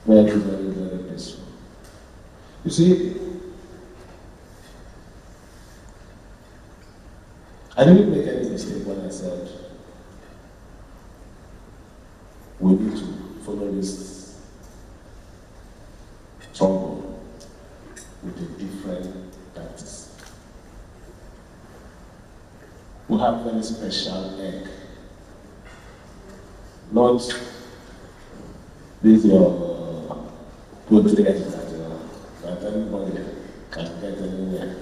Very, very, very peaceful. You see, I didn't make any mistake when I said we need to follow this trouble with a different practice. We have very special egg. Not this your poultry egg that anybody can get anywhere.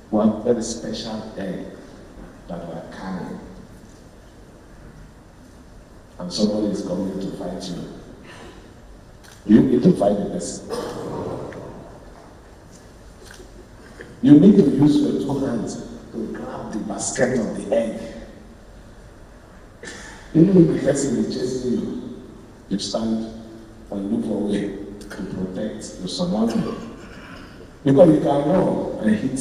We have very special egg that we are carrying. And somebody is coming to fight you. You need to fight the person. You need to use your two hands to grab the basket of the egg. Even if the person is chasing you, you stand and look for a way to protect your surrounding. Because you can run and hit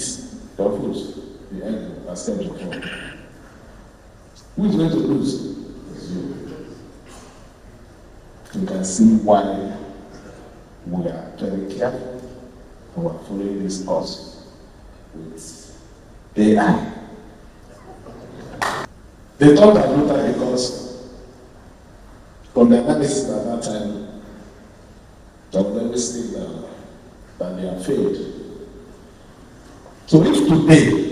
your foot, the egg basket will fall. Who is going to lose? It's you. You can see why we are very careful and we are following this course with AI. They thought I do that because from the analysis at that time, there was everything that they have failed. So if today,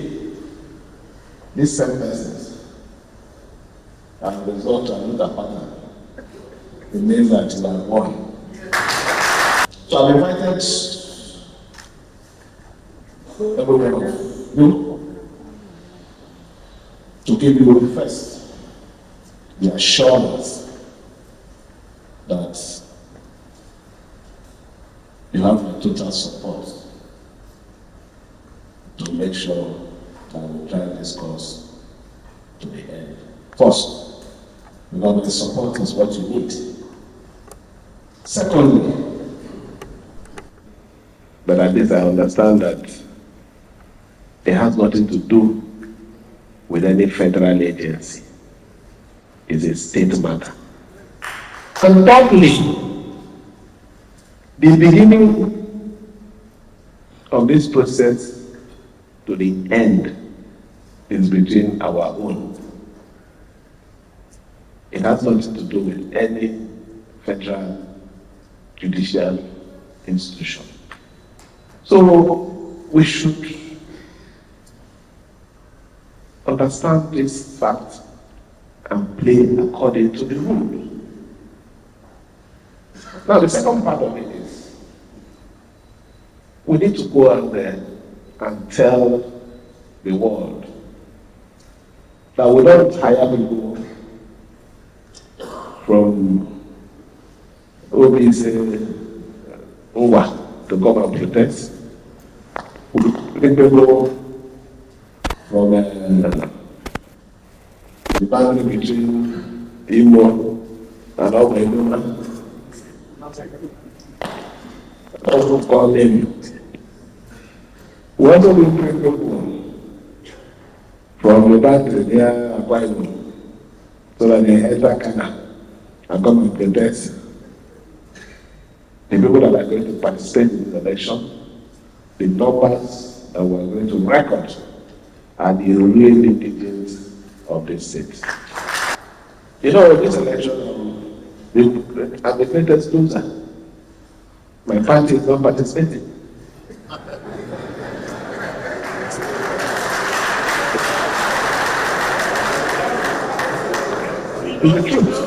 these same persons have resolved to another pattern, it means that you are won. So I've invited every one of you to give you first the assurance that you have my total support to make sure that we drive this course to the end. First, because the support is what you need. Secondly, but at least I understand that it has nothing to do with any federal agency. It's a state matter. And thirdly, the beginning of this process to the end is between our own. It has nothing to do with any federal judicial institution. So we should understand this fact and play according to the rules. Now the second part of it is we need to go out there and tell the world that we don't hire people from OBC to come and protest. We bring people from the boundary between Imo and Obaidoma. I don't call them. We also bring people from the boundary near Akwa so that they enter Ghana and come and protest. The people that are going to participate in this election, the numbers that we are going to record are the real indigents of the state. You know, this election, I'm the greatest loser. My party is not participating. It's the truth.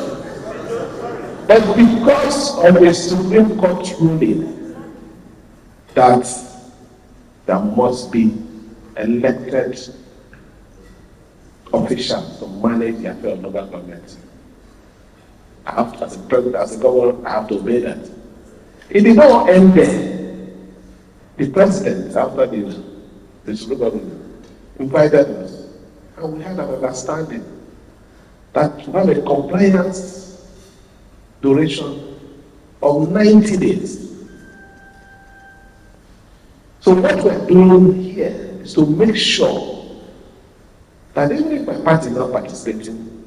But because of a Supreme Court ruling that there must be elected officials to manage the affairs of local government, I have to, as a president, as a governor, I have to obey that. It did not end there. The president, after the Supreme Court invited us, and we had an understanding that to have a compliance duration of 90 days. So what we're doing here is to make sure that even if my party is not participating,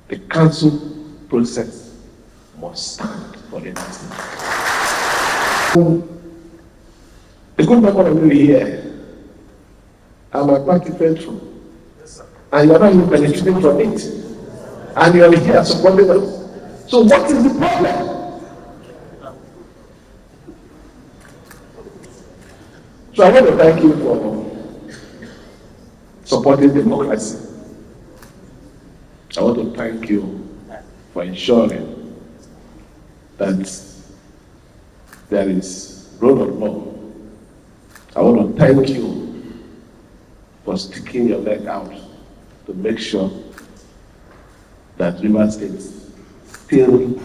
the council process must stand. for the nation. A good number of you here, I'm a party petrol, and you're not even benefiting from it, and you're here supporting us. So what is the problem? So I want to thank you for supporting democracy. I want to thank you for ensuring that there is rule of law. I want to thank you for sticking your leg out to make sure that Rivers State still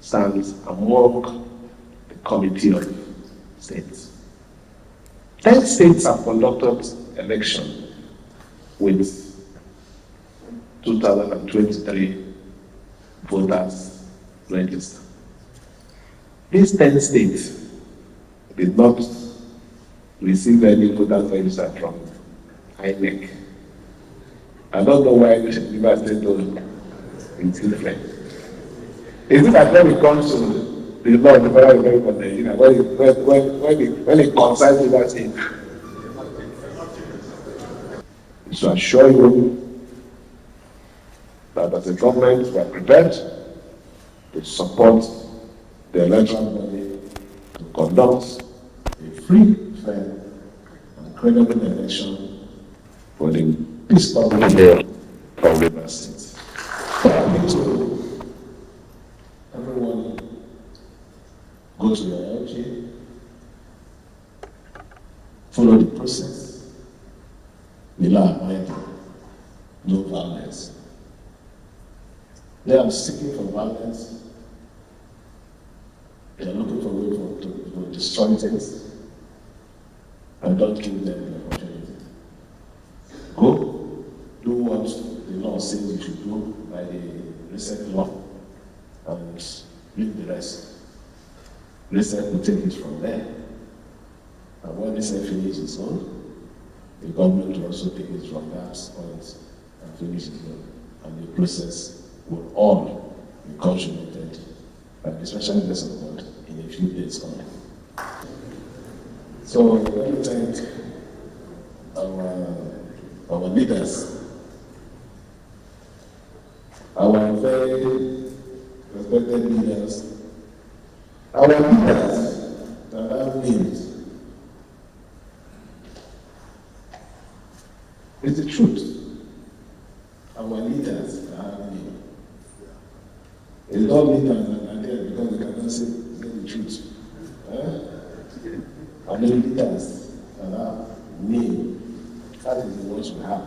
stands among the committee of states. 10 states have conducted election with 2023 voters registered. These 10 states did not receive any voters registered from INEC. I don't know why the Rivers State told it's different. Is it that when it comes to the law of the federal government of Nigeria, when it concerns Rivers State, to assure you that as a government we are prepared to support the electoral body to conduct a free, fair, and credible election for the peaceful day of Rivers State. Everyone go to your LG, follow the process, without abiding, no violence. They are seeking for violence. They are looking for ways to destroy things. And don't give them the opportunity. Go, do what the law says you should do by the recent law, and leave the rest. Recent will take it from there. And when recent finishes its own, the government will also take it from that point and finish its own. And the process will all be consummated, especially in this world, in a few days coming. So let me thank our leaders, our very respected leaders, our leaders that have names. It's the truth. Our leaders that have names. It's not leaders that are there because they cannot say the truth. Our leaders that have names. That is the ones we have.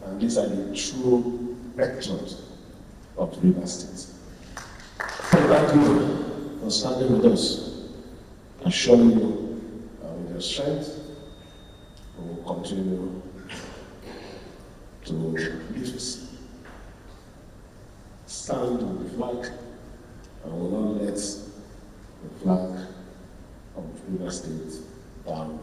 And these are the true rectors of Rivers State. Thank you for standing with us and showing you with your strength. We will continue to lift, stand on the flag, and will not let the flag of Rivers State down.